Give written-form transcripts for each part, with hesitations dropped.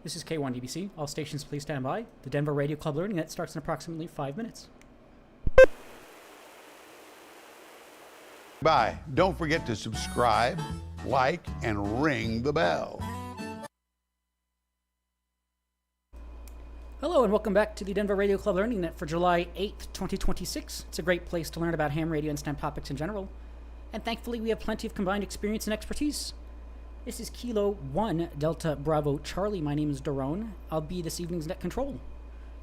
This is K1DBC. All stations please stand by. The Denver Radio Club Learning Net starts in approximately 5 minutes. Bye. Don't forget to subscribe, like, and ring the bell. Hello and welcome back to the Denver Radio Club Learning Net for July 8th, 2026. It's a great place to learn about ham radio and STEM topics in general. And thankfully we have plenty of combined experience and expertise. This is Kilo 1 Delta Bravo Charlie. My name is Daron. I'll be this evening's net control.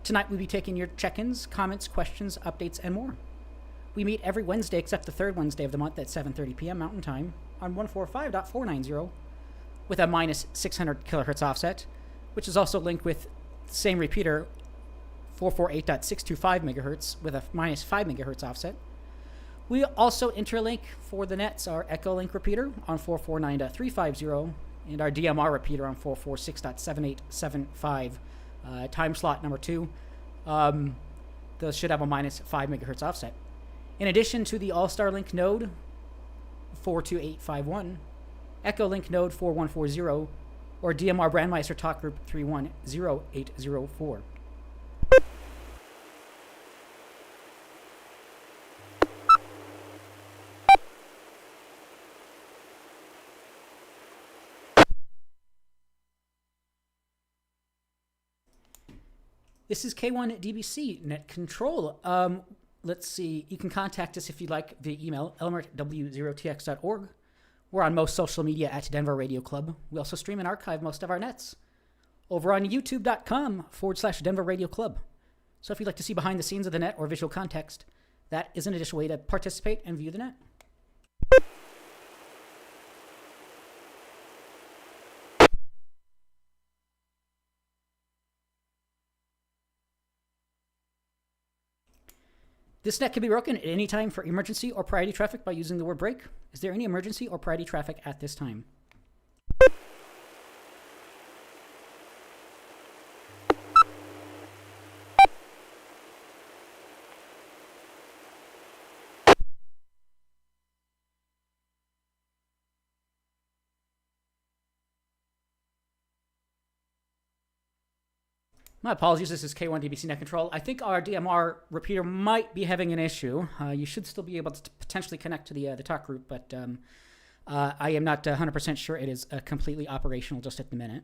Tonight we'll be taking your check-ins, comments, questions, updates, and more. We meet every Wednesday except the third Wednesday of the month at 7:30 p.m. Mountain Time on 145.490 with a minus 600 kilohertz offset, which is also linked with the same repeater 448.625 megahertz with a minus 5 megahertz offset. We also interlink for the nets our Echo Link repeater on 449.350 and our DMR repeater on 446.7875 time slot number 2. Those should have a minus 5 megahertz offset. In addition to the All-Star Link node 42851, Echo Link node 4140, or DMR Brandmeister Talk Group 310804. This is K1DBC Net Control. Let's see. You can contact us if you'd like via email, elmer@w0tx.org. We're on most social media at Denver Radio Club. We also stream and archive most of our nets over on youtube.com/Denver Radio Club. So if you'd like to see behind the scenes of the net or visual context, that is an additional way to participate and view the net. This net can be broken at any time for emergency or priority traffic by using the word break. Is there any emergency or priority traffic at this time? My apologies, this is K1DBC Net Control. I think our DMR repeater might be having an issue. You should still be able to potentially connect to the talk group, but I am not 100% sure it is completely operational just at the minute.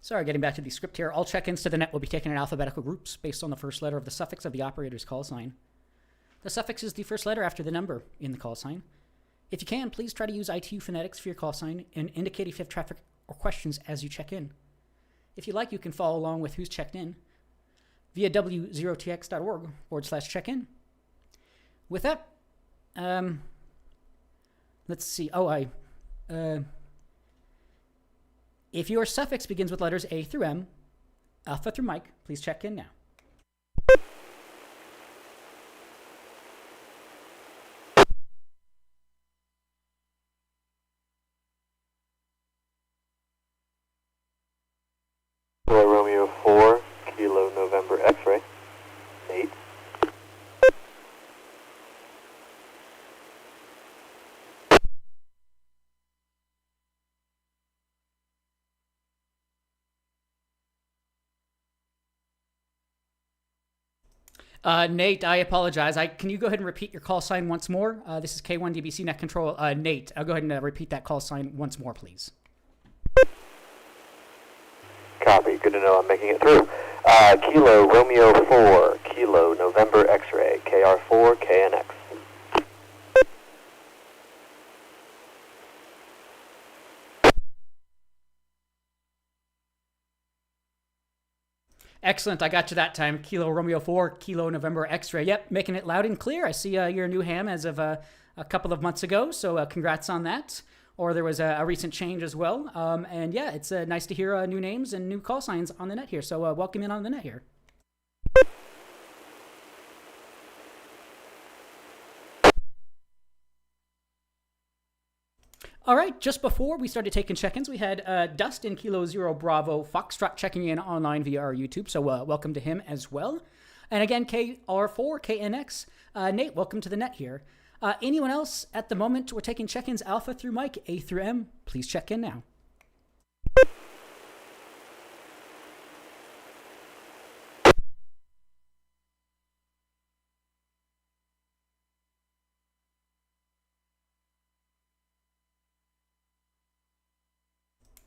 Sorry, getting back to the script here. All check-ins to the net will be taken in alphabetical groups based on the first letter of the suffix of the operator's call sign. The suffix is the first letter after the number in the call sign. If you can, please try to use ITU phonetics for your call sign and indicate if you have traffic or questions as you check in. If you like, you can follow along with who's checked in via w0tx.org/check-in. With that, let's see. If your suffix begins with letters A through M, Alpha through Mike, please check in now. Romeo 4, Kilo November X-ray, Nate. Nate, I apologize. Can you go ahead and repeat your call sign once more? This is K1DBC Net Control. Nate, I'll go ahead and repeat that call sign once more, please. Copy. Good to know I'm making it through. Kilo Romeo 4, Kilo November X-ray, KR4, KNX. Excellent. I got you that time. Kilo Romeo 4, Kilo November X-ray. Yep, making it loud and clear. I see you're a new ham as of a couple of months ago, so congrats on that. Or there was a recent change as well. And yeah, it's nice to hear new names and new call signs on the net here. So welcome in on the net here. All right, just before we started taking check-ins, we had Dustin Kilo Zero Bravo Foxtrot checking in online via our YouTube, so welcome to him as well. And again, KR4KNX. Nate, welcome to the net here. Anyone else at the moment? We're taking check-ins Alpha through Mike, A through M. Please check in now.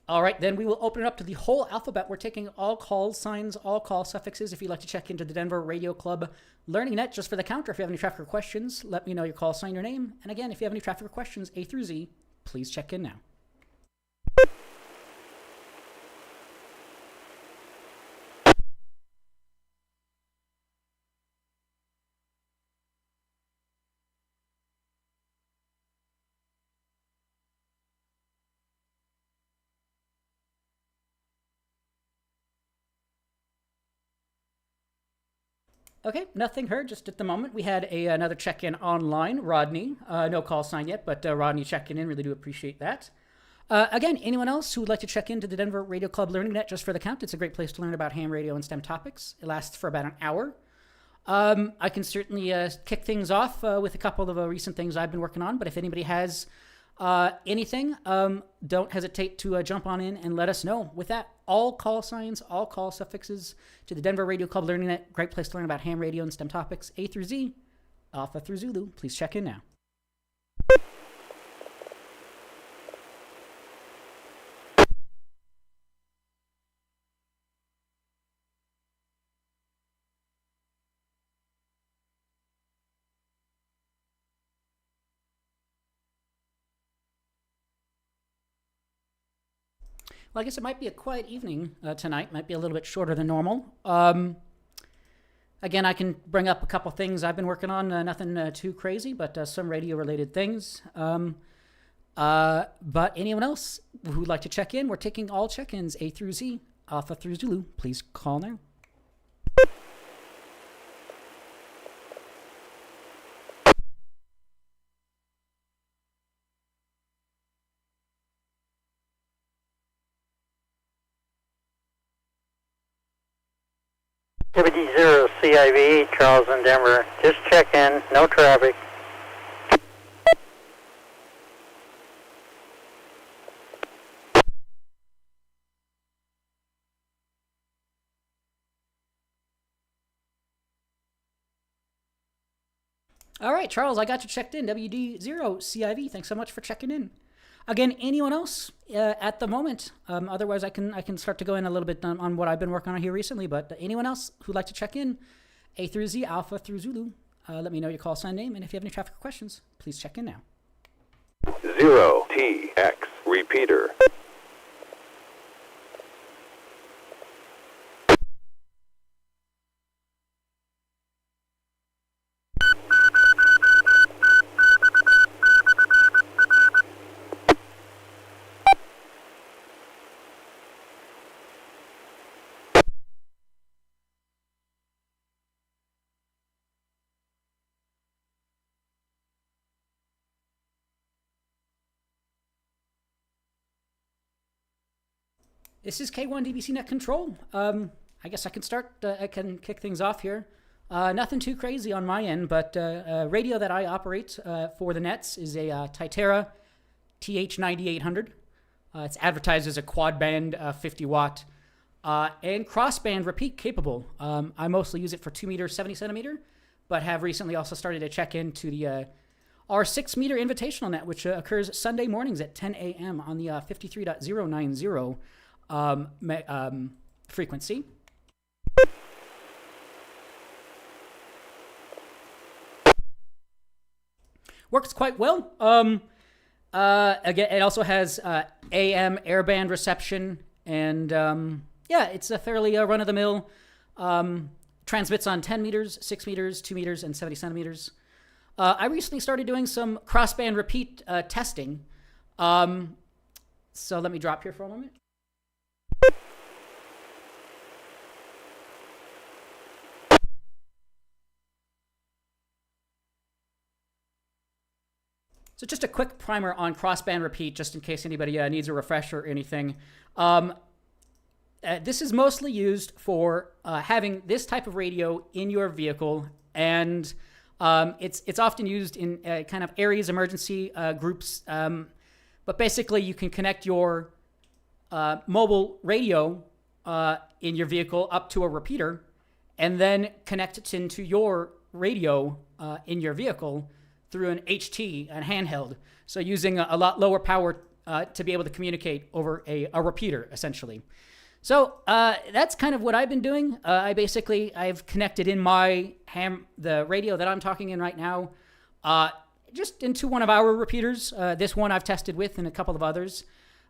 All right, then we will open it up to the whole alphabet. We're taking all call signs, all call suffixes. If you'd like to check into the Denver Radio Club Learning Net, just for the counter, if you have any traffic or questions, let me know your call sign, your name. And again, if you have any traffic or questions, A through Z, please check in now. Okay, nothing heard just at the moment. We had another check-in online, Rodney. No call sign yet, but Rodney checking in. Really do appreciate that. Again, anyone else who would like to check into the Denver Radio Club Learning Net just for the count? It's a great place to learn about ham radio and STEM topics. It lasts for about an hour. I can certainly kick things off with a couple of recent things I've been working on, but if anybody has anything, don't hesitate to jump on in and let us know. With that, all call signs, all call suffixes to the Denver Radio Club Learning Net. Great place to learn about ham radio and STEM topics. A through Z, Alpha through Zulu. Please check in now. Well, I guess it might be a quiet evening tonight. Might be a little bit shorter than normal. Again, I can bring up a couple things I've been working on. Nothing too crazy, but some radio-related things. But anyone else who'd like to check in, we're taking all check-ins, A through Z, Alpha through Zulu. Please call now. WD0 CIV, Charles and Denver. Just check in, no traffic. All right, Charles, I got you checked in. WD0 CIV, thanks so much for checking in. Again, anyone else at the moment? Otherwise, I can start to go in a little bit on what I've been working on here recently. But anyone else who'd like to check in? A through Z, Alpha through Zulu. Let me know your call sign name, and if you have any traffic or questions, please check in now. 0TX repeater. This is K1 DBC Net Control. I guess I can start. I can kick things off here. Nothing too crazy on my end, but radio that I operate for the nets is a Titera TH9800. It's advertised as a quad band 50 watt and crossband repeat capable. I mostly use it for 2 meter, 70 centimeter, but have recently also started to check into the our 6 meter invitational net, which occurs Sunday mornings at 10 a.m. on the 53.090 frequency. Works quite well. Again, it also has AM airband reception, and yeah, it's a fairly run-of-the-mill. Transmits on 10 meters, 6 meters, 2 meters, and 70 centimeters. I recently started doing some crossband repeat testing. So let me drop here for a moment. So just a quick primer on crossband repeat, just in case anybody needs a refresher or anything. this is mostly used for having this type of radio in your vehicle, and it's often used in kind of areas emergency groups. But basically, you can connect your mobile radio in your vehicle up to a repeater, and then connect it into your radio in your vehicle through an HT, an handheld. So using a lot lower power to be able to communicate over a repeater, essentially. So that's kind of what I've been doing. I've connected in my the radio that I'm talking in right now, just into one of our repeaters. This one I've tested with and a couple of others.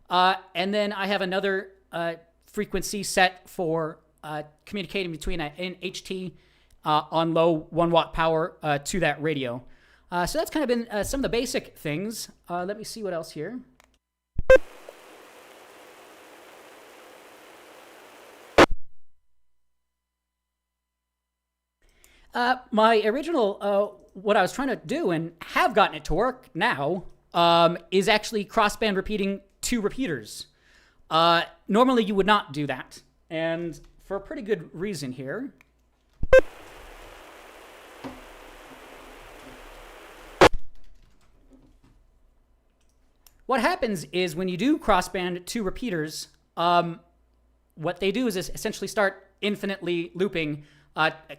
And then I have another frequency set for communicating between an HT on low 1 watt power to that radio. So that's kind of been some of the basic things. Let me see what else here. My original, what I was trying to do and have gotten it to work now, is actually crossband repeating 2 repeaters. Normally you would not do that, and for a pretty good reason here. What happens is when you do crossband 2 repeaters, what they do is essentially start infinitely looping,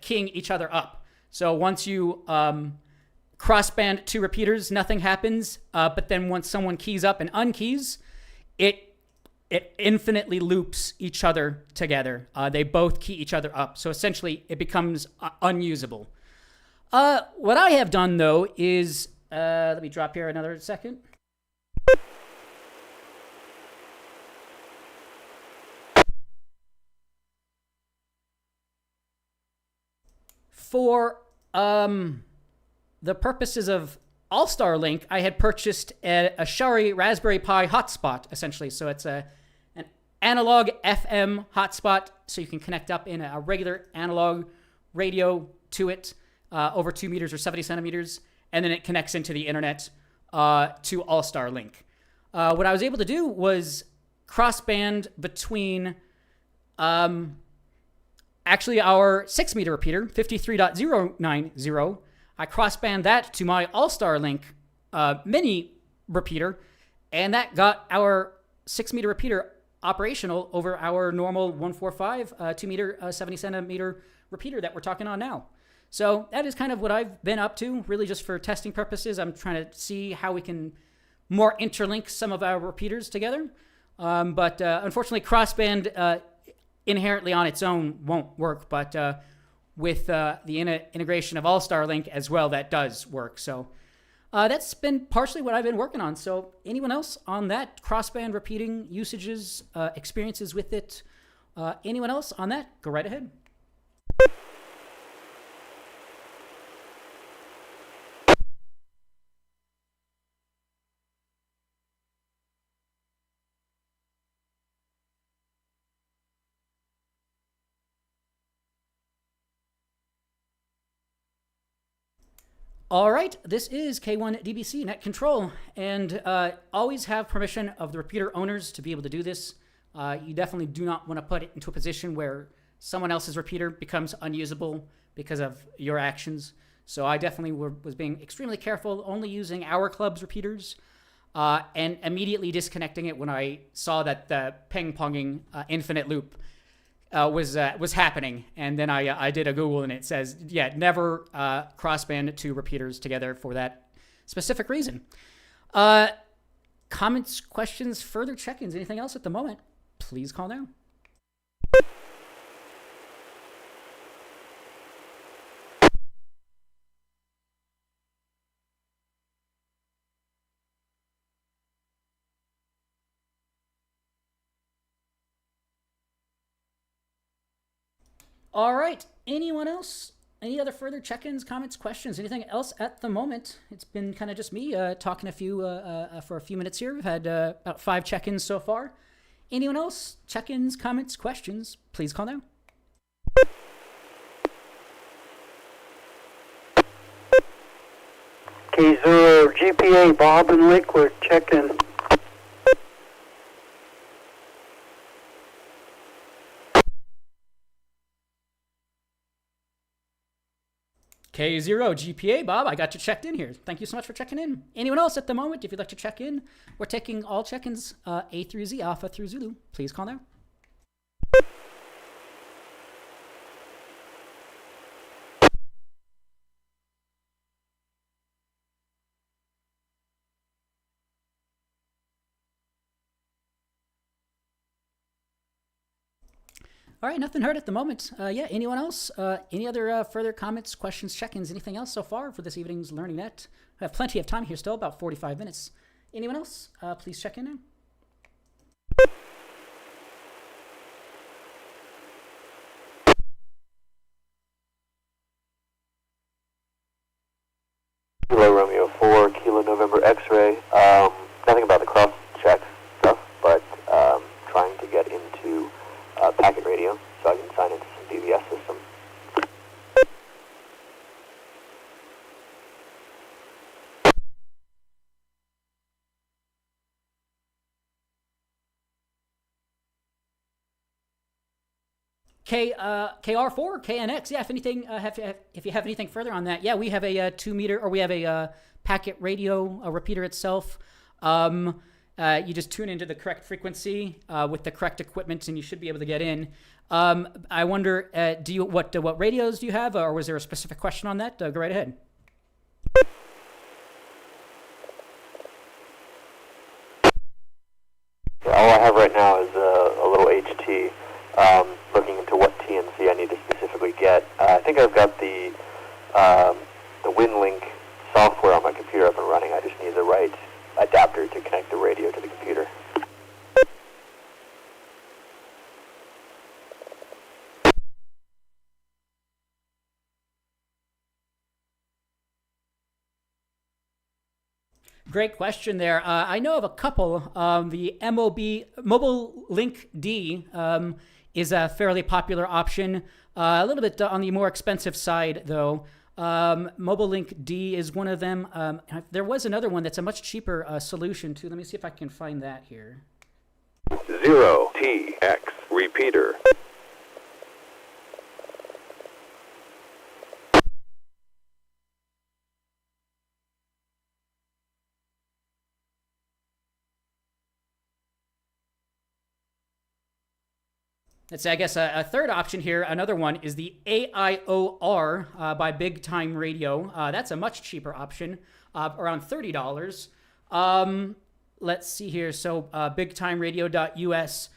keying each other up. So once you crossband 2 repeaters, nothing happens. But then once someone keys up and unkeys, it infinitely loops each other together. They both key each other up. So essentially, it becomes unusable. What I have done, though, is... let me drop here another second. For the purposes of All-Star Link, I had purchased a Shari Raspberry Pi hotspot, essentially. So it's an analog FM hotspot, so you can connect up in a regular analog radio to it over 2 meters or 70 centimeters, and then it connects into the internet to All-Star Link. What I was able to do was crossband between... actually, our 6-meter repeater, 53.090, I crossband that to my All-Star Link mini repeater, and that got our 6-meter repeater operational over our normal 145 2-meter 70 centimeter repeater that we're talking on now. So that is kind of what I've been up to, really just for testing purposes. I'm trying to see how we can more interlink some of our repeaters together. But unfortunately, crossband inherently on its own won't work, but with the integration of All-Star Link as well, that does work. So that's been partially what I've been working on. So anyone else on that crossband repeating usages, experiences with it? Anyone else on that? Go right ahead. All right, this is K1DBC Net Control, and always have permission of the repeater owners to be able to do this. You definitely do not want to put it into a position where someone else's repeater becomes unusable because of your actions. So I definitely was being extremely careful, only using our club's repeaters, and immediately disconnecting it when I saw that the ping-ponging infinite loop was happening. And then I did a Google, and it says, yeah, never crossband 2 repeaters together for that specific reason. Comments, questions, further check-ins, anything else at the moment, please call now. All right. Anyone else? Any other further check-ins, comments, questions, anything else at the moment? It's been kind of just me talking for a few minutes here. We've had about 5 check-ins so far. Anyone else? Check-ins, comments, questions? Please call now. K0 GPA Bob and Liquid, check-in. K0 GPA, Bob. I got you checked in here. Thank you so much for checking in. Anyone else at the moment, if you'd like to check in, we're taking all check-ins A through Z, Alpha through Zulu. Please call now. All right, nothing heard at the moment. Yeah, anyone else? Any other further comments, questions, check-ins, anything else so far for this evening's Learning Net? We have plenty of time here still, about 45 minutes. Anyone else? Please check in now. Kilo Romeo 4, Kilo November X-ray. Nothing about the cross-check stuff, but trying to get into packet radio so I can sign into some BBS system. KR4, KNX. Yeah, if anything, if you have anything further on that, yeah, we have a 2 meter, or we have a packet radio, a repeater itself. You just tune into the correct frequency with the correct equipment, and you should be able to get in. I wonder, what radios do you have, or was there a specific question on that? Go right ahead. Yeah, all I have right now is a little HT. Looking into what TNC I need to specifically get. I think I've got the WinLink software on my computer up and running. I just need the right adapter to connect the radio to the computer. Great question there. I know of a couple. The Mobile Link D is a fairly popular option. A little bit on the more expensive side, though. Mobile Link D is one of them. There was another one that's a much cheaper solution, too. Let me see if I can find that here. 0TX repeater. Let's say, I guess, a third option here, another one, is the AIOR by Big Time Radio. That's a much cheaper option, around $30. Let's see here. So bigtimeradio.us.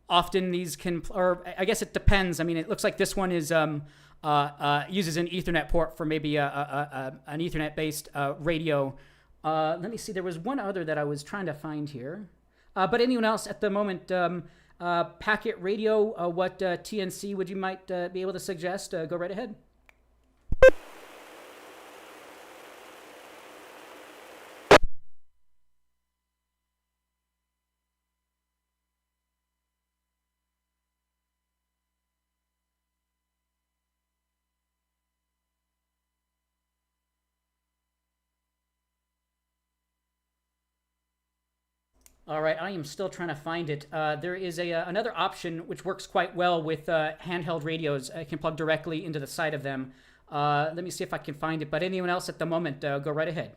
Often these can, or I guess it depends. I mean, it looks like this one is uses an Ethernet port for maybe an Ethernet-based radio. Let me see. There was one other that I was trying to find here. But anyone else at the moment... packet radio, what TNC would you might be able to suggest? Go right ahead. All right, I am still trying to find it. There is another option which works quite well with handheld radios. I can plug directly into the side of them. Let me see if I can find it. But anyone else at the moment, go right ahead.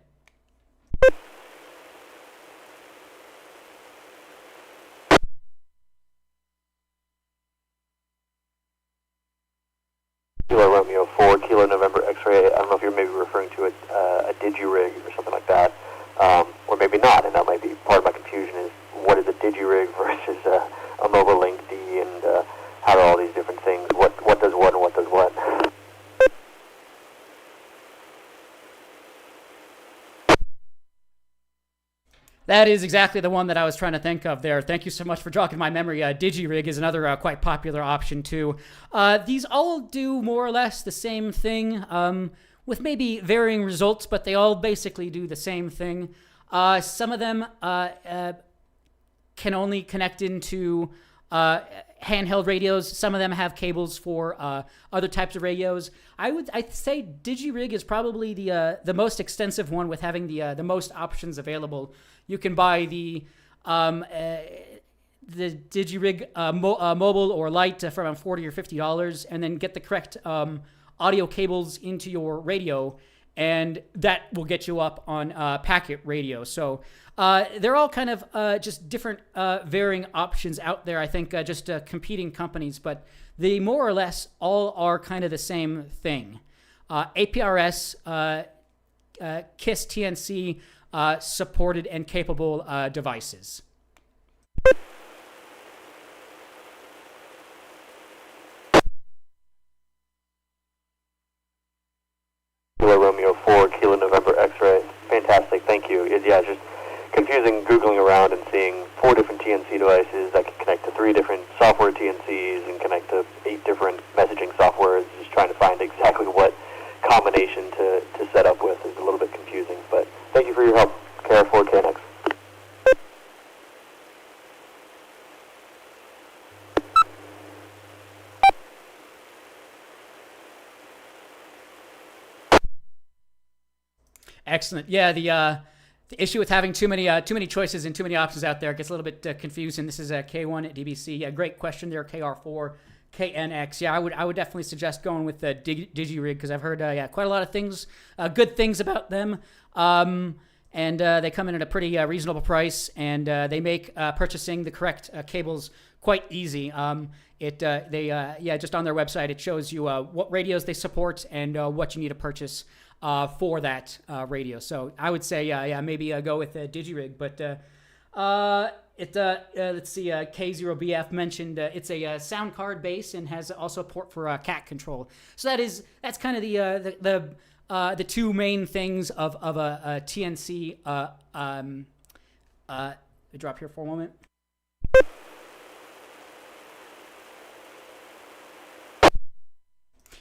Kilo Romeo 4, Kilo November X-ray. I don't know if you're maybe referring to a DigiRig or something like that. Or maybe not, and that might be part of my confusion is what is a DigiRig versus a Mobile Link D, and how do all these different things, what does what and what does what? That is exactly the one that I was trying to think of there. Thank you so much for jogging my memory. DigiRig is another quite popular option too. These all do more or less the same thing, with maybe varying results, but they all basically do the same thing. Some of them can only connect into handheld radios. Some of them have cables for other types of radios. I'd say DigiRig is probably the most extensive one with having the most options available. You can buy the DigiRig mobile or light for around $40 or $50, and then get the correct audio cables into your radio, and that will get you up on packet radio. So they're all kind of just different varying options out there. I think just competing companies, but they more or less all are kind of the same thing. APRS, KISS TNC supported and capable devices. Kilo Romeo 4, Kilo November X-ray. Fantastic, thank you. Yeah, just confusing Googling around and seeing 4 different TNC devices that can connect to 3 different software TNCs and connect to 8 different messaging softwares. Just trying to find exactly what combination to set up with is a little bit confusing. But thank you for your help, KR4KNX. Excellent. Yeah, the issue with having too many choices and too many options out there gets a little bit confusing. This is K1 at DBC. Yeah, great question there, KR4, KNX. Yeah, I would definitely suggest going with the DigiRig because I've heard quite a lot of things, good things about them. And they come in at a pretty reasonable price, and they make purchasing the correct cables quite easy. Just on their website, it shows you what radios they support and what you need to purchase for that radio. So I would say, maybe go with DigiRig. But let's see, K0BF mentioned it's a sound card base and has also a port for cat control. So that's kind of the two main things of a TNC. Drop here for a moment.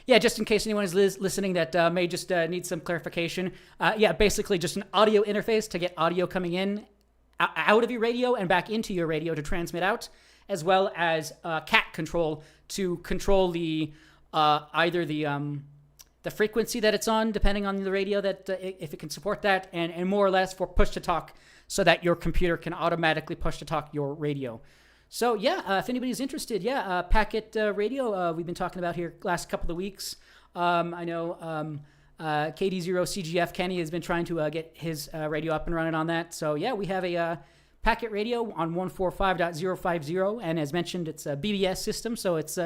Yeah, just in case anyone is listening that may just need some clarification. Basically just an audio interface to get audio coming in, out of your radio and back into your radio to transmit out, as well as cat control to control the either the frequency that it's on, depending on the radio, that if it can support that, and more or less for push to talk, so that your computer can automatically push to talk your radio. So if anybody's interested, packet radio we've been talking about here last couple of weeks. I know KD0CGF Kenny has been trying to get his radio up and running on that. So we have a packet radio on 145.050, and as mentioned, it's a BBS system, so it's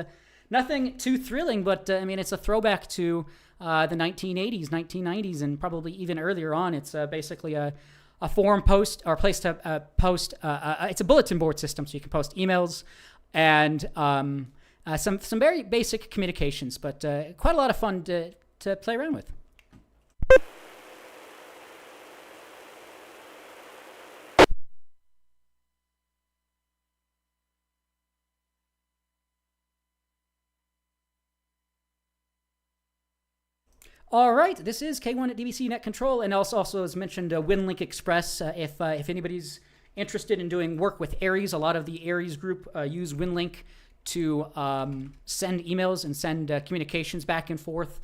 nothing too thrilling, but it's a throwback to the 1980s, 1990s, and probably even earlier on. It's basically a forum post or place to post. It's a bulletin board system, so you can post emails and some very basic communications, but quite a lot of fun to play around with. All right, this is K1 at DBC Net Control, and also as mentioned, WinLink Express. If anybody's interested in doing work with Aries, a lot of the Aries group use WinLink to send emails and send communications back and forth.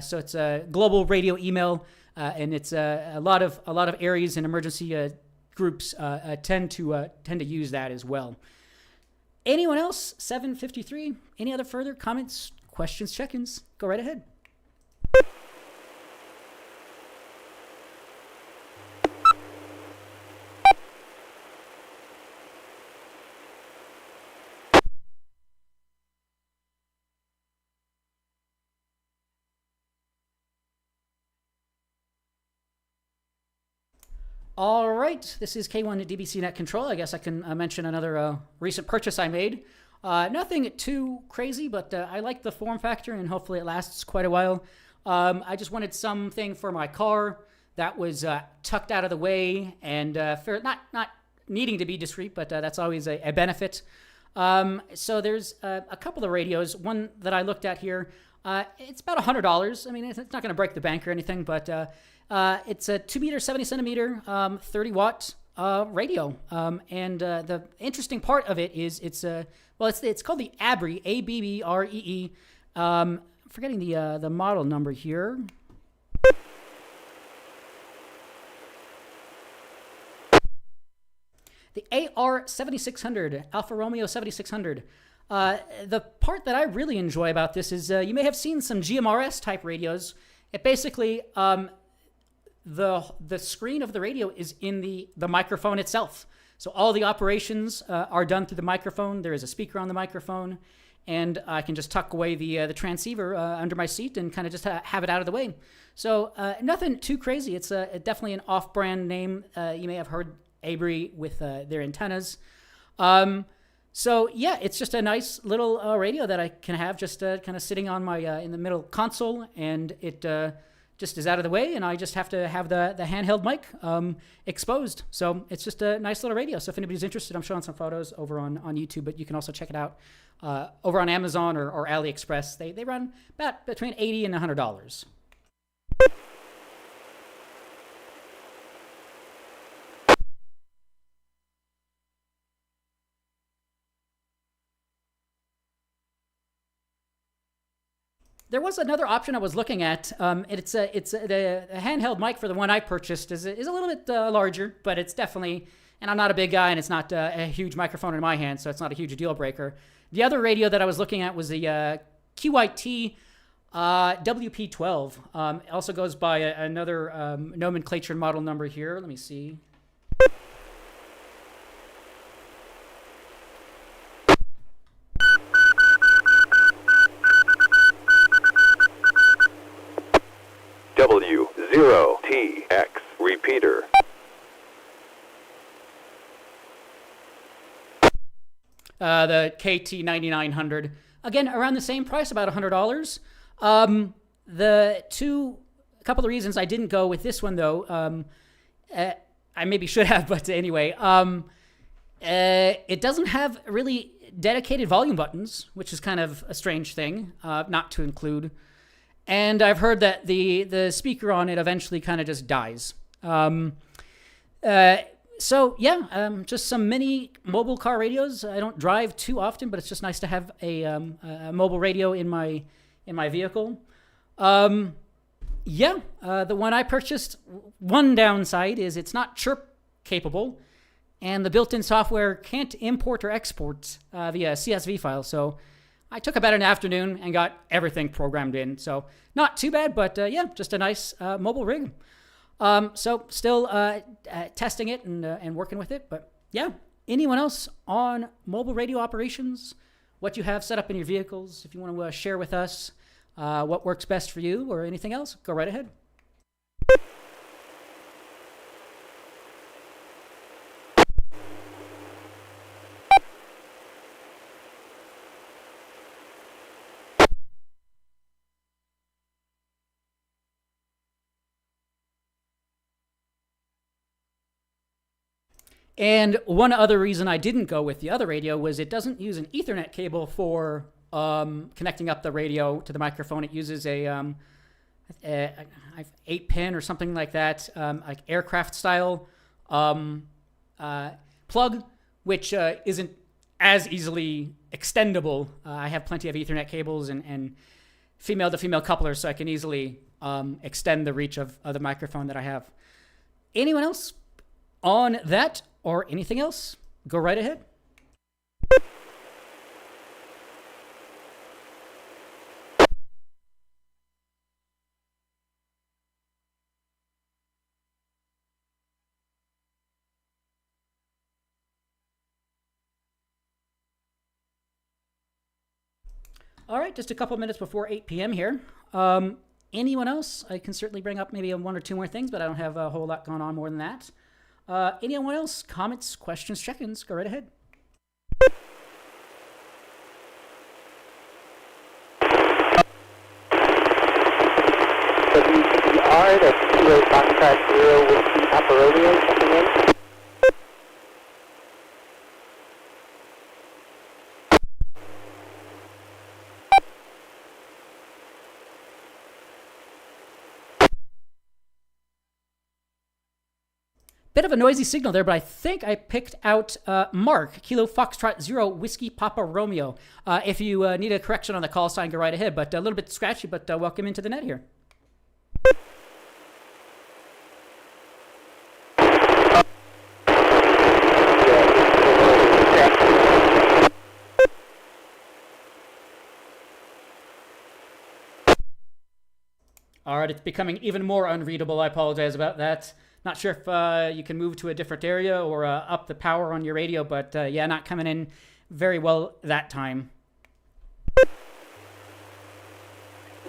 So it's a global radio email, and it's a lot of Aries and emergency groups tend to use that as well. Anyone else? 7:53. Any other further comments, questions, check-ins? Go right ahead. All right, this is K1 at DBC Net Control. I guess I can mention another recent purchase I made. Nothing too crazy, but I like the form factor, and hopefully it lasts quite a while. I just wanted something for my car that was tucked out of the way and for not needing to be discreet, but that's always a benefit. So there's a couple of radios. One that I looked at here, it's about $100. I mean, it's not going to break the bank or anything, but it's a 2 meter, 70 centimeter, 30 watt radio. And the interesting part of it is it's called the Abree, ABBREE. Forgetting the model number here. The AR 7600, Alfa Romeo 7600. The part that I really enjoy about this is you may have seen some GMRS type radios. It basically, the screen of the radio is in the microphone itself. So all the operations are done through the microphone. There is a speaker on the microphone, and I can just tuck away the transceiver under my seat and kind of just have it out of the way. So nothing too crazy. It's definitely an off-brand name. You may have heard Abri with their antennas. So yeah, it's just a nice little radio that I can have just kind of sitting on my in the middle console, and it just is out of the way, and I just have to have the handheld mic exposed. So it's just a nice little radio. So if anybody's interested, I'm showing some photos over on YouTube, but you can also check it out over on Amazon or AliExpress. They run about between $80 and $100. There was another option I was looking at. The handheld mic for the one I purchased is a little bit larger, but it's definitely, and I'm not a big guy, and it's not a huge microphone in my hand, so it's not a huge deal breaker. The other radio that I was looking at was the QIT WP12. It also goes by another nomenclature model number here. Let me see. W0TX repeater. The KT9900. Again, around the same price, about $100. A couple of reasons I didn't go with this one, though. I maybe should have, but anyway. It doesn't have really dedicated volume buttons, which is kind of a strange thing not to include. And I've heard that the speaker on it eventually kind of just dies. So yeah, just some mini mobile car radios. I don't drive too often, but it's just nice to have a mobile radio in my vehicle. The one I purchased, one downside is it's not chirp capable, and the built-in software can't import or export via CSV file. So I took about an afternoon and got everything programmed in. So not too bad, but just a nice mobile rig. So still testing it and working with it. But yeah, anyone else on mobile radio operations, what you have set up in your vehicles, if you want to share with us what works best for you or anything else, go right ahead. And one other reason I didn't go with the other radio was it doesn't use an Ethernet cable for connecting up the radio to the microphone. It uses a 8-pin or something like that, like aircraft style plug, which isn't as easily extendable. I have plenty of Ethernet cables and female-to-female couplers, so I can easily extend the reach of the microphone that I have. Anyone else on that or anything else? Go right ahead. All right, just a couple minutes before 8 p.m. here. Anyone else? I can certainly bring up maybe one or two more things, but I don't have a whole lot going on more than that. Anyone else? Comments, questions, check-ins? Go right ahead. WCR, that's Kilo Foxtrot 0 Whiskey Papa Rodeo, checking in. Bit of a noisy signal there, but I think I picked out Mark, Kilo Foxtrot 0 Whiskey Papa Romeo. If you need a correction on the call sign, go right ahead, but a little bit scratchy, but welcome into the net here. All right, it's becoming even more unreadable. I apologize about that. Not sure if you can move to a different area or up the power on your radio, but yeah, not coming in very well that time.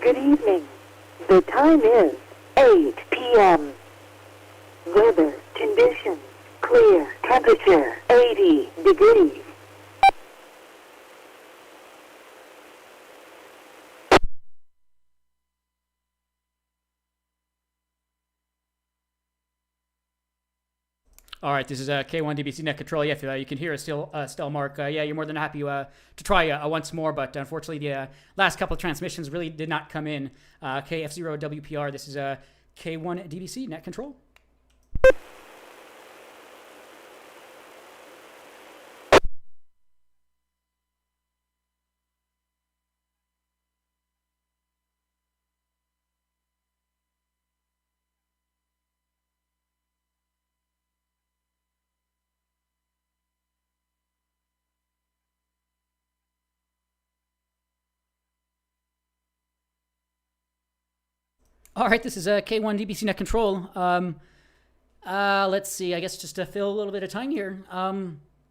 Good evening. The time is 8 p.m. Weather conditions clear. Temperature 80 degrees. All right, this is K1 DBC Net Control. Yeah, if you can hear us still, Mark. Yeah, you're more than happy to try once more, but unfortunately the last couple of transmissions really did not come in. KF0WPR, this is K1 DBC Net Control. All right, this is K1 DBC Net Control. Let's see, I guess just to fill a little bit of time here.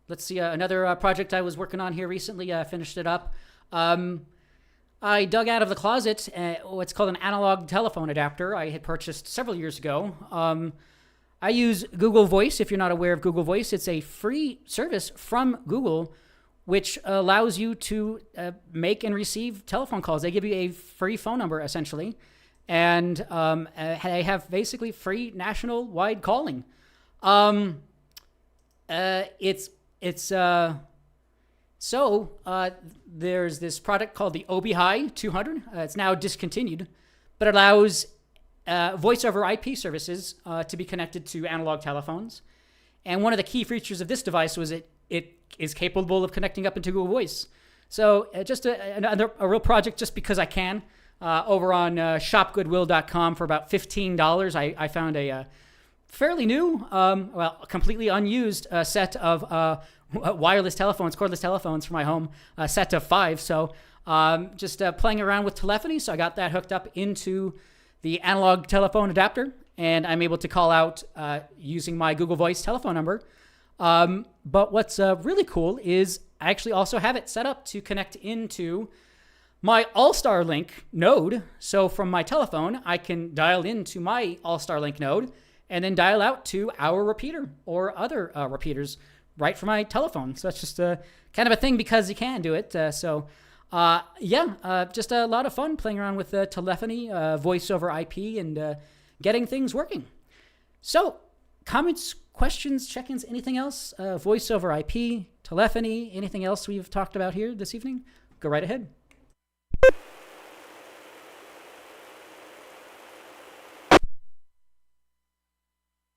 Let's see, another project I was working on here recently, finished it up. I dug out of the closet what's called an analog telephone adapter I had purchased several years ago. I use Google Voice. If you're not aware of Google Voice, it's a free service from Google which allows you to make and receive telephone calls. They give you a free phone number, essentially. And they have basically free national-wide calling. There's this product called the OB-Hi 200. It's now discontinued, but it allows voice over IP services to be connected to analog telephones. And one of the key features of this device was it is capable of connecting up into Google Voice. So just a real project just because I can. Over on shopgoodwill.com for about $15, I found a fairly new, completely unused set of wireless telephones, cordless telephones for my home, a set of 5. So just playing around with telephony. So I got that hooked up into the analog telephone adapter, and I'm able to call out using my Google Voice telephone number. But what's really cool is I actually also have it set up to connect into my All-Star Link node. So from my telephone, I can dial into my All-Star Link node and then dial out to our repeater or other repeaters right from my telephone. So that's just kind of a thing because you can do it. Just a lot of fun playing around with telephony, voice over IP, and getting things working. So comments, questions, check-ins, anything else? Voice over IP, telephony, anything else we've talked about here this evening? Go right ahead.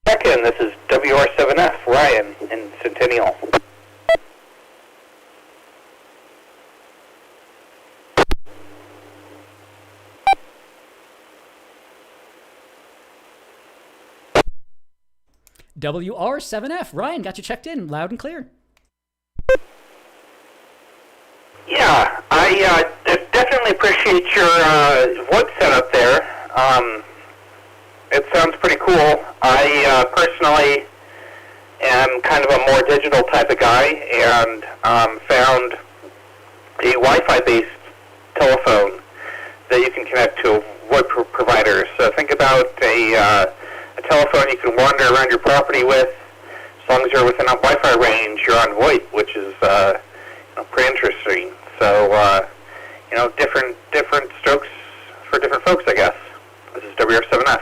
Check-in, this is WR7F, Ryan in Centennial. WR7F, Ryan, got you checked in, loud and clear. Yeah, I definitely appreciate your VoIP setup there. It sounds pretty cool. I personally am kind of a more digital type of guy and found a Wi-Fi based telephone that you can connect to a VoIP provider. So think about a telephone you can wander around your property with. As long as you're within a Wi-Fi range, you're on VoIP, which is pretty interesting. So different strokes for different folks, I guess. This is WR7F.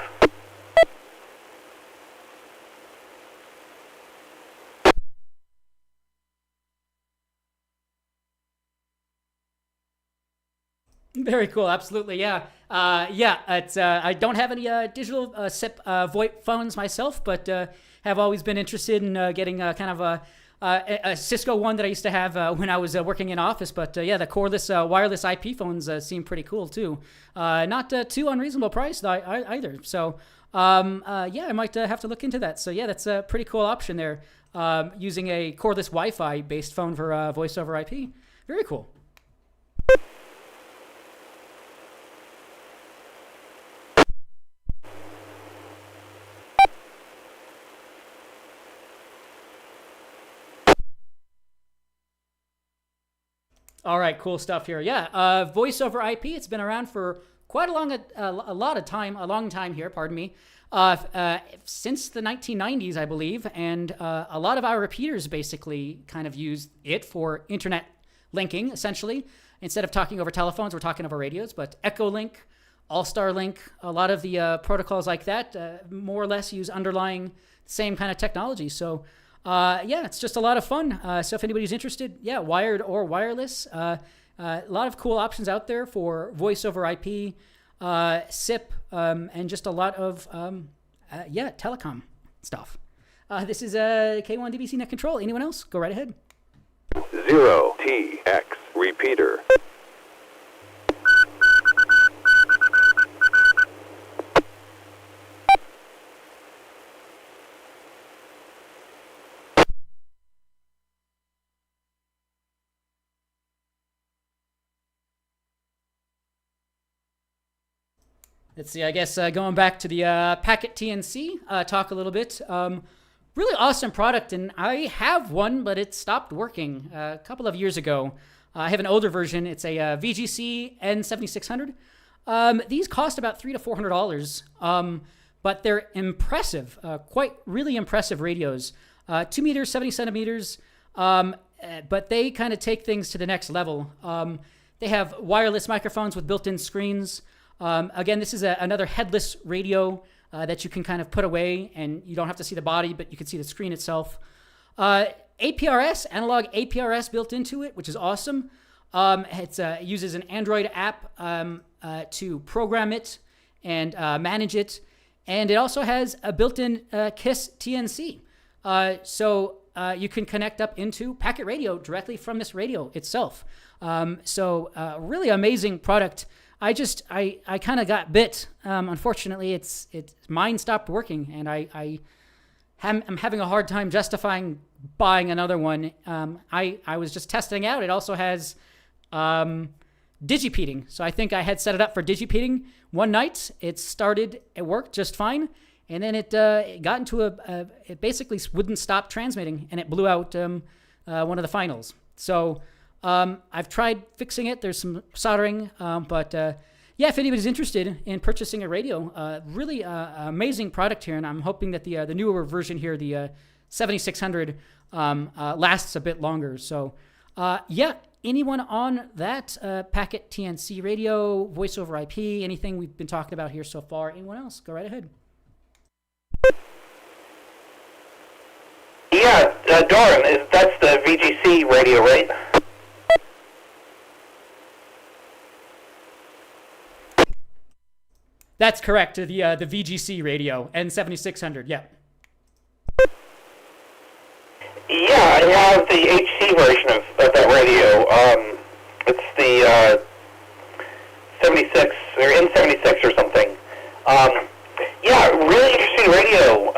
Very cool, absolutely, yeah. It's I don't have any digital SIP VoIP phones myself, but have always been interested in getting kind of a Cisco one that I used to have when I was working in office. But the cordless wireless IP phones seem pretty cool too. Not too unreasonable price either. So I might have to look into that. So yeah, that's a pretty cool option there. Using a cordless Wi-Fi based phone for voice over IP. Very cool. All right, cool stuff here. Yeah, voice over IP. It's been around for quite a long time here. Pardon me. Since the 1990s, I believe, and a lot of our repeaters basically kind of use it for internet linking. Essentially, instead of talking over telephones, we're talking over radios. But Echolink, All-Star Link, a lot of the protocols like that, more or less use underlying same kind of technology. So. Yeah, it's just a lot of fun. So if anybody's interested, yeah, wired or wireless, a lot of cool options out there for voice over IP, SIP, and just a lot of, telecom stuff. This is K1 DBC Net Control. Anyone else? Go right ahead. 0TX repeater. Let's see, I guess going back to the Packet TNC, talk a little bit. Really awesome product, and I have one, but it stopped working a couple of years ago. I have an older version. It's a VGC N7600. These cost about $300 to $400, but they're impressive, really impressive radios. 2 meters, 70 centimeters, but they kind of take things to the next level. They have wireless microphones with built-in screens. Again, this is another headless radio that you can kind of put away, and you don't have to see the body, but you can see the screen itself. APRS, analog APRS built into it, which is awesome. It uses an Android app to program it and manage it, and it also has a built-in KISS TNC. So you can connect up into Packet Radio directly from this radio itself. Really amazing product. I kind of got bit. Unfortunately, mine stopped working, and I'm having a hard time justifying buying another one. I was just testing out. It also has digipeating, so I think I had set it up for digipeating one night. It worked just fine, and then it got into it basically wouldn't stop transmitting, and it blew out one of the finals. So. I've tried fixing it. There's some soldering, but if anybody's interested in purchasing a radio, really amazing product here, and I'm hoping that the newer version here, the 7600, lasts a bit longer. So, anyone on that Packet TNC radio, voice over IP, anything we've been talking about here so far? Anyone else? Go right ahead. Yeah, Doran, that's the VGC radio, right? That's correct. The VGC radio, N7600. Yeah. Yeah, I have the HC version of that radio. It's the 76 or N76 or something. Really interesting radio.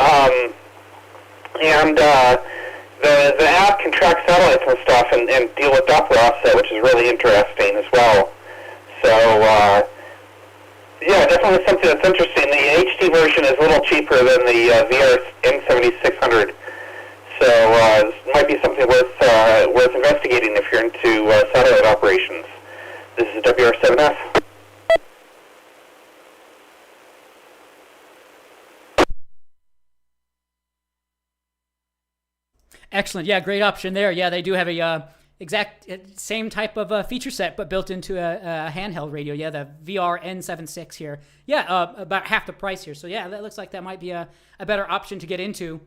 And the app can track satellites and stuff and deal with Doppler offset, which is really interesting as well. So. Definitely something that's interesting. The HD version is a little cheaper than the VR N7600, so this might be something worth investigating if you're into satellite operations. This is WR7F. Excellent. Yeah, great option there. Yeah, they do have a exact same type of feature set, but built into a handheld radio. Yeah, the VR N76 here. Yeah, about half the price here. So yeah, that looks like that might be a better option to get into,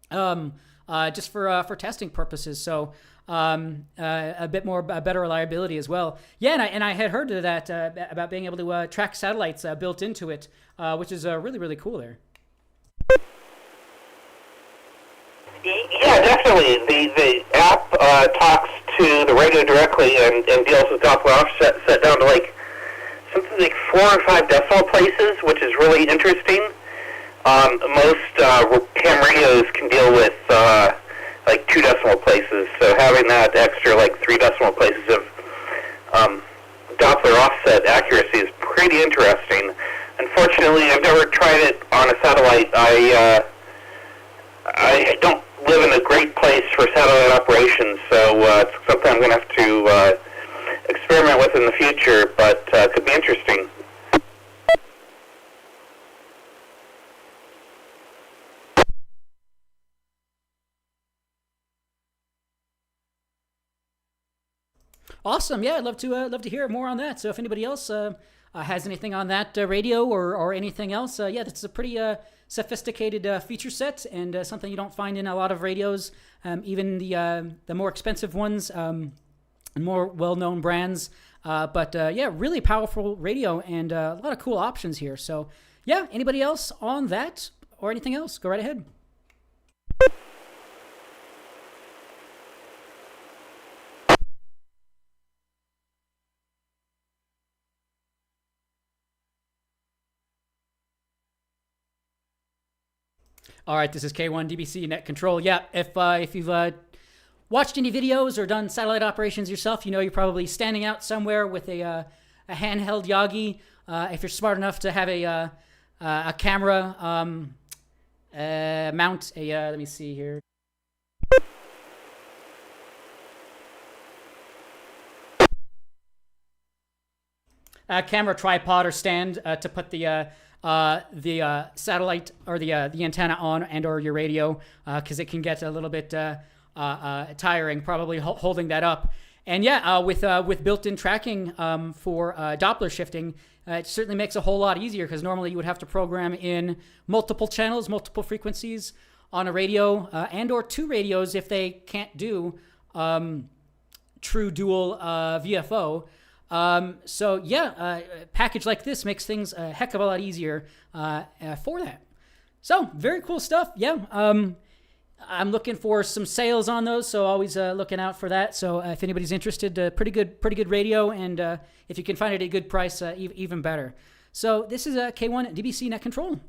just for testing purposes. So a bit more better reliability as well. Yeah, and I had heard that about being able to track satellites built into it, which is really, really cool there. Yeah, definitely. The app talks to the radio directly and deals with Doppler offset set down to something like 4 or 5 decimal places, which is really interesting. Most ham radios can deal with 2 decimal places, so having that extra 3 decimal places of Doppler offset accuracy is pretty interesting. Unfortunately, I've never tried it on a satellite. I don't live in a great place for satellite operations, so it's something I'm going to have to experiment with in the future, but could be interesting. Awesome. Yeah, I'd love to hear more on that. So if anybody else has anything on that radio or anything else, yeah, that's a pretty sophisticated feature set and something you don't find in a lot of radios, even the more expensive ones and more well-known brands. But yeah, really powerful radio and a lot of cool options here. So yeah, anybody else on that or anything else, go right ahead. All right, this is K1 DBC Net Control. Yeah, if you've watched any videos or done satellite operations yourself, you know you're probably standing out somewhere with a handheld Yagi. If you're smart enough to have a camera mount, let me see here. A camera tripod or stand to put the satellite or the antenna on and or your radio, because it can get a little bit tiring probably holding that up. And yeah, with built-in tracking for Doppler shifting, it certainly makes a whole lot easier, because normally you would have to program in multiple channels, multiple frequencies on a radio, and or two radios if they can't do true dual VFO. So yeah, a package like this makes things a heck of a lot easier for that. So very cool stuff. Yeah. I'm looking for some sales on those, so always looking out for that. So if anybody's interested, pretty good radio, and if you can find it at a good price, even better. So this is K1 DBC Net Control.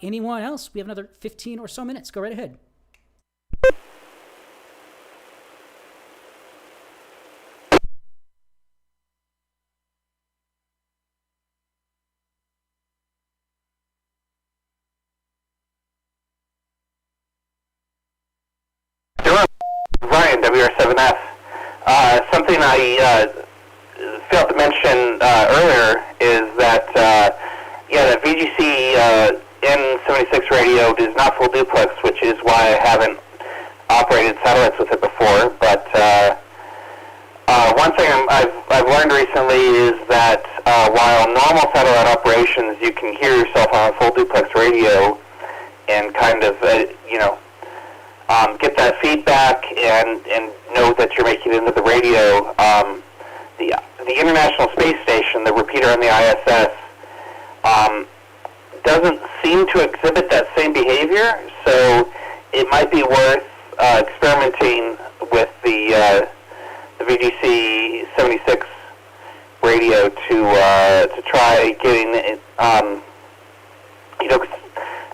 Anyone else? We have another 15 or so minutes. Go right ahead. Ryan, WR7F. Something I failed to mention earlier is that, the VGC N76 radio is not full duplex, which is why I haven't operated satellites with it before. But one thing I've learned recently is that while normal satellite operations, you can hear yourself on a full duplex radio and kind of, get that feedback and know that you're making it into the radio. The International Space Station, the repeater on the ISS, doesn't seem to exhibit that same behavior, so it might be worth experimenting with the VGC 76 radio to try getting it,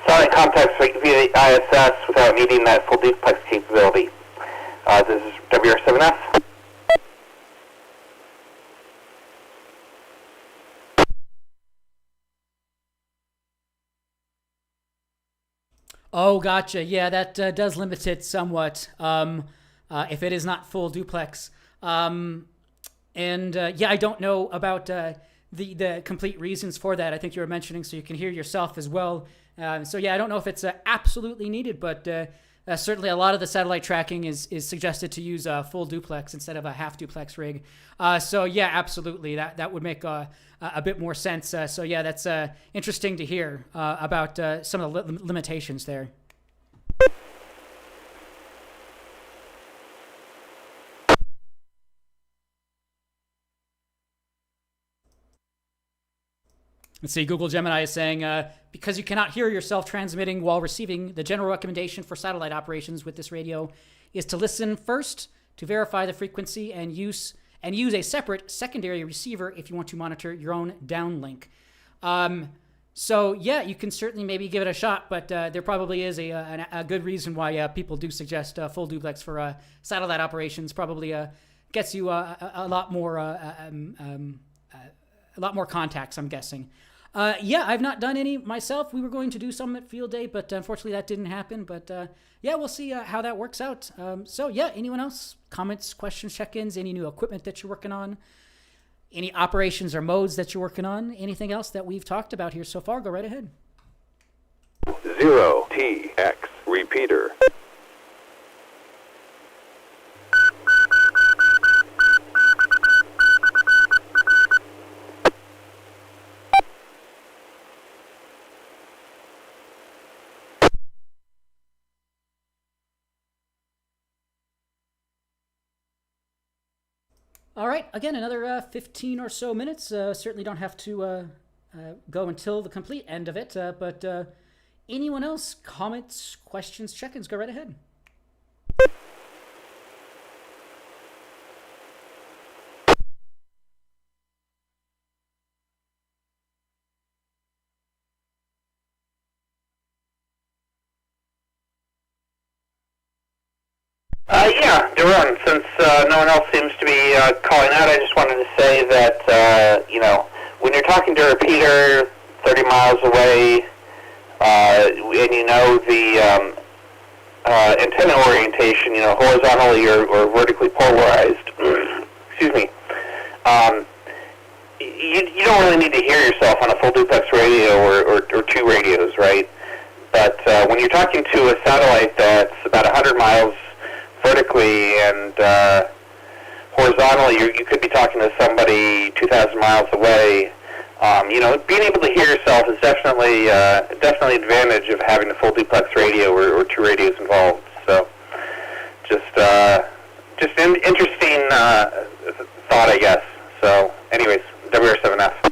satellite contacts via the ISS without needing that full duplex capability. This is WR7F. Oh, gotcha. Yeah, that does limit it somewhat if it is not full duplex. Yeah, I don't know about the complete reasons for that. I think you were mentioning so you can hear yourself as well. So yeah, I don't know if it's absolutely needed, but certainly a lot of the satellite tracking is suggested to use a full duplex instead of a half duplex rig. So yeah, absolutely, that would make a bit more sense. So yeah, that's interesting to hear about some of the limitations there. Let's see, Google Gemini is saying, because you cannot hear yourself transmitting while receiving, the general recommendation for satellite operations with this radio is to listen first to verify the frequency and use a separate secondary receiver if you want to monitor your own downlink. So yeah, you can certainly maybe give it a shot, but there probably is a good reason why people do suggest full duplex for satellite operations. Probably gets you a lot more contacts, I'm guessing. Yeah, I've not done any myself. We were going to do some at Field Day, but unfortunately that didn't happen. But yeah, we'll see how that works out. So yeah, anyone else? Comments, questions, check-ins, any new equipment that you're working on? Any operations or modes that you're working on? Anything else that we've talked about here so far? Go right ahead. 0TX repeater. All right, again, another 15 or so minutes. Certainly don't have to go until the complete end of it, but anyone else? Comments, questions, check-ins? Go right ahead. Yeah, Darren, since no one else seems to be calling out, I just wanted to say that, when you're talking to a repeater 30 miles away, and you know the antenna orientation, horizontally or vertically polarized, excuse me, you don't really need to hear yourself on a full duplex radio or two radios, right? But when you're talking to a satellite that's about 100 miles vertically and horizontally, you could be talking to somebody 2,000 miles away. Being able to hear yourself is definitely an advantage of having a full duplex radio or two radios involved. So, just an interesting thought, I guess. So, anyways, WR7F.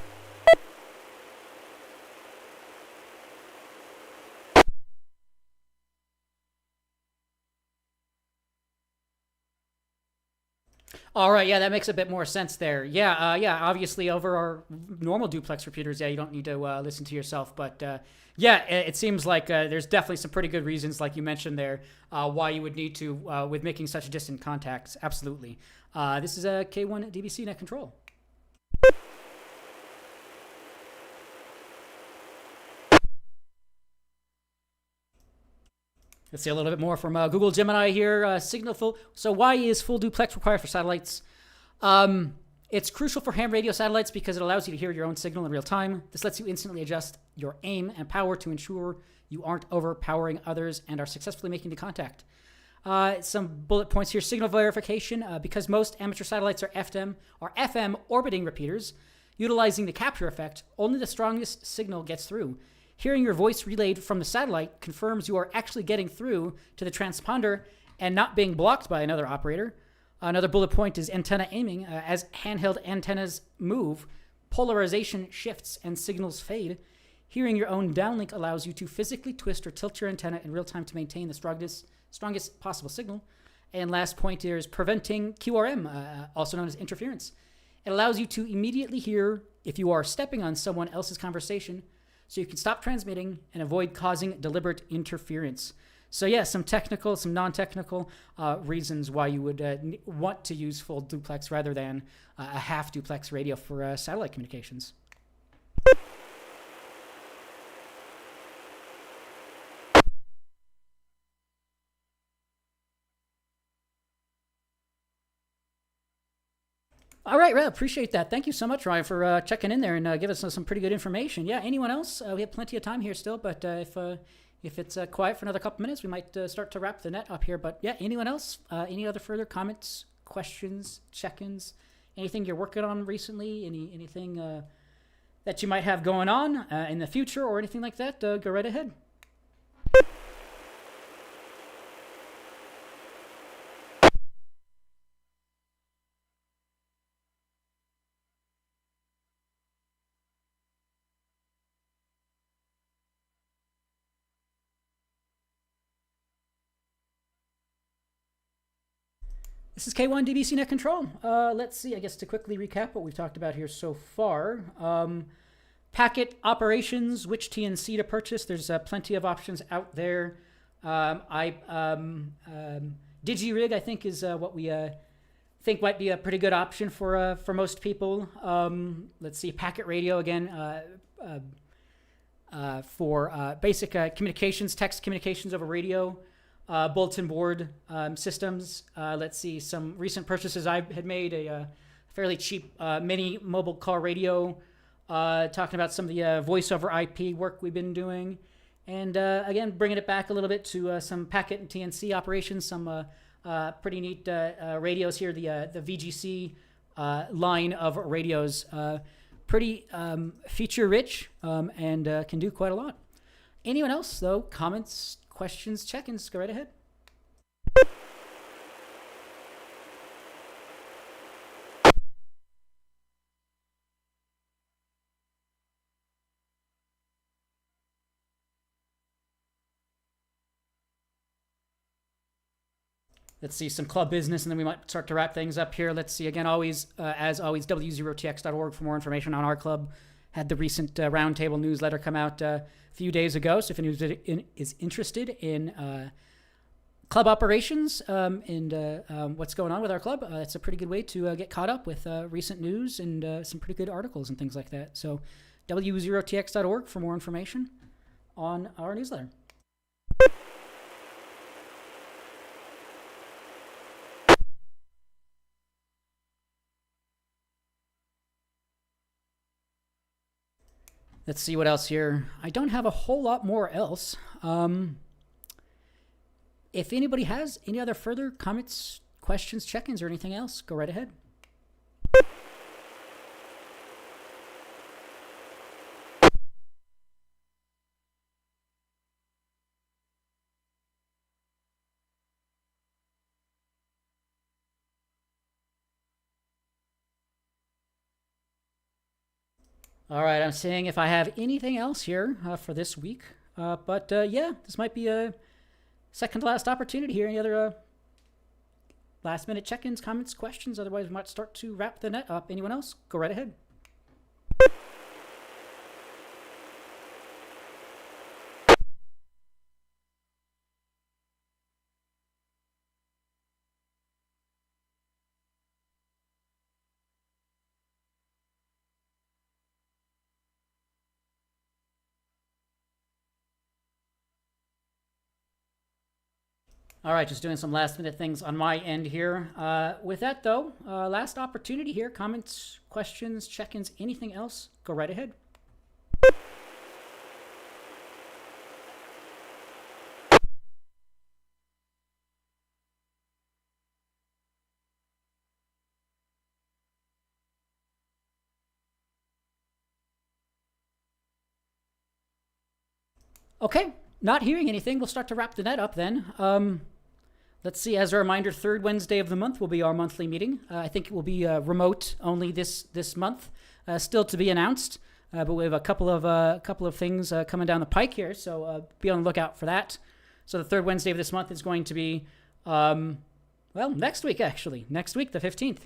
All right, yeah, that makes a bit more sense there. Yeah, obviously over our normal duplex repeaters, you don't need to listen to yourself. But it seems like there's definitely some pretty good reasons, like you mentioned there, why you would need to with making such distant contacts. Absolutely. This is a K1 DBC net control. Let's see a little bit more from Google Gemini here. Signal full. So why is full duplex required for satellites? It's crucial for ham radio satellites because it allows you to hear your own signal in real time. This lets you instantly adjust your aim and power to ensure you aren't overpowering others and are successfully making the contact. Some bullet points here. Signal verification. Because most amateur satellites are FM orbiting repeaters, utilizing the capture effect, only the strongest signal gets through. Hearing your voice relayed from the satellite confirms you are actually getting through to the transponder and not being blocked by another operator. Another bullet point is antenna aiming. As handheld antennas move, polarization shifts and signals fade. Hearing your own downlink allows you to physically twist or tilt your antenna in real time to maintain the strongest possible signal. And last point here is preventing QRM, also known as interference. It allows you to immediately hear if you are stepping on someone else's conversation, so you can stop transmitting and avoid causing deliberate interference. So yeah, some technical, some non-technical reasons why you would want to use full duplex rather than a half duplex radio for satellite communications. All right, Ryan, appreciate that. Thank you so much, Ryan, for checking in there and giving us some pretty good information. Yeah, anyone else? We have plenty of time here still, but if it's quiet for another couple minutes, we might start to wrap the net up here. But yeah, anyone else? Any other further comments, questions, check-ins? Anything you're working on recently? Anything that you might have going on in the future or anything like that? Go right ahead. This is K1 DBC Net Control. Let's see, I guess to quickly recap what we've talked about here so far. Packet operations, which TNC to purchase. There's plenty of options out there. DigiRig, I think, is what we think might be a pretty good option for most people. Let's see, packet radio again for basic communications, text communications over radio. Bulletin board systems. Let's see, some recent purchases I had made, a fairly cheap mini mobile car radio, talking about some of the voice over IP work we've been doing. And again, bringing it back a little bit to some packet and TNC operations, some pretty neat radios here, the VGC line of radios. Pretty feature rich and can do quite a lot. Anyone else, though? Comments, questions, check-ins? Go right ahead. Let's see some club business, and then we might start to wrap things up here. Let's see, again, as always, w0tx.org for more information on our club. Had the recent roundtable newsletter come out a few days ago, so if anyone is interested in club operations and what's going on with our club, it's a pretty good way to get caught up with recent news and some pretty good articles and things like that. So w0tx.org for more information on our newsletter. Let's see what else here. I don't have a whole lot more else. If anybody has any other further comments, questions, check-ins, or anything else, go right ahead. All right, I'm seeing if I have anything else here for this week. But yeah, this might be a second to last opportunity here. Any other last minute check-ins, comments, questions? Otherwise, we might start to wrap the net up. Anyone else? Go right ahead. All right, just doing some last minute things on my end here. With that, though, last opportunity here. Comments, questions, check-ins, anything else? Go right ahead. Okay, not hearing anything. We'll start to wrap the net up then. Let's see, as a reminder, third Wednesday of the month will be our monthly meeting. I think it will be remote only this month, still to be announced. But we have a couple of things coming down the pike here, so be on the lookout for that. So the third Wednesday of this month is going to be, well, next week, actually. Next week, the 15th.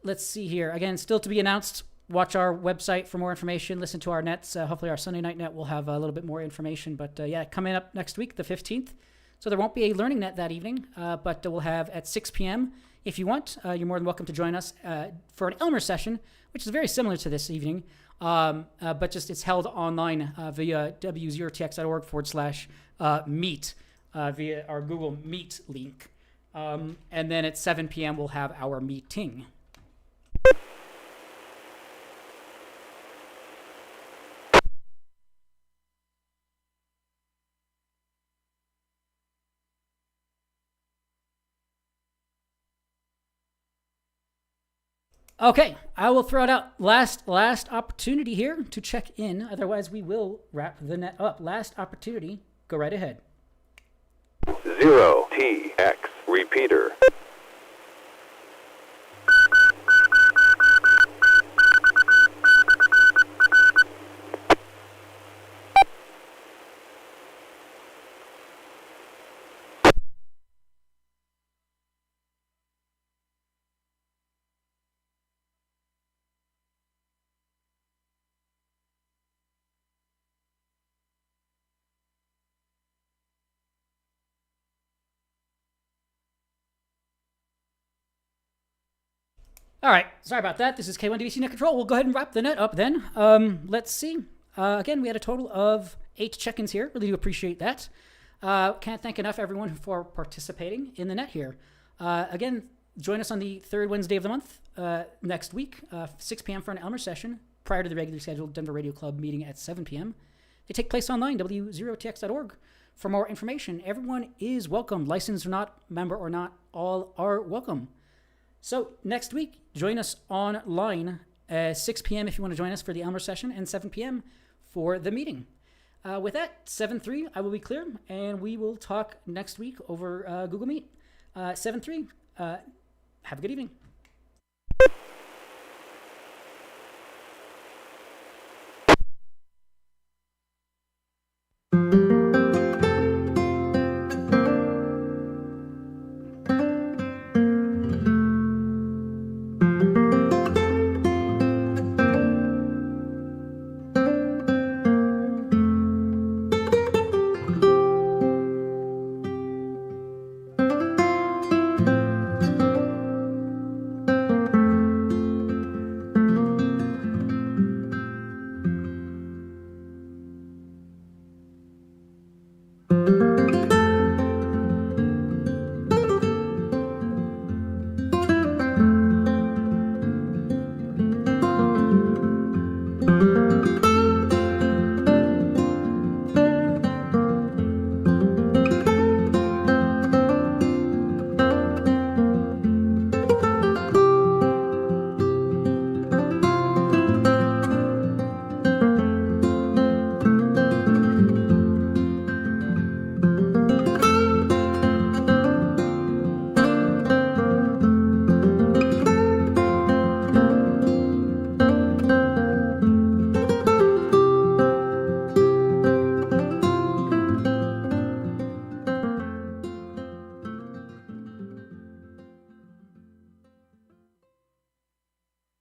Let's see here. Again, still to be announced. Watch our website for more information. Listen to our nets. Hopefully our Sunday night net will have a little bit more information. But yeah, coming up next week, the 15th. So there won't be a learning net that evening, but we'll have at 6 p.m. If you want, you're more than welcome to join us for an Elmers session, which is very similar to this evening, but just it's held online via w0tx.org/meet via our Google Meet link. And then at 7 p.m. we'll have our meeting. Okay, I will throw it out. Last opportunity here to check in. Otherwise, we will wrap the net up. Last opportunity. Go right ahead. 0TX repeater. All right, sorry about that. This is K1DVC Net Control. We'll go ahead and wrap the net up then. Let's see. Again, we had a total of 8 check-ins here. Really do appreciate that. Can't thank enough everyone for participating in the net here. Again, Join us on the third Wednesday of the month next week, 6 p.m. for an Elmers session prior to the regularly scheduled Denver Radio Club meeting at 7 p.m. They take place online, w0tx.org. For more information, everyone is welcome. Licensed or not, member or not, all are welcome. So next week, join us online at 6 p.m. if you want to join us for the Elmers session, and 7 p.m. for the meeting. With that, 7-3, I will be clear, and we will talk next week over Google Meet. 7-3, have a good evening.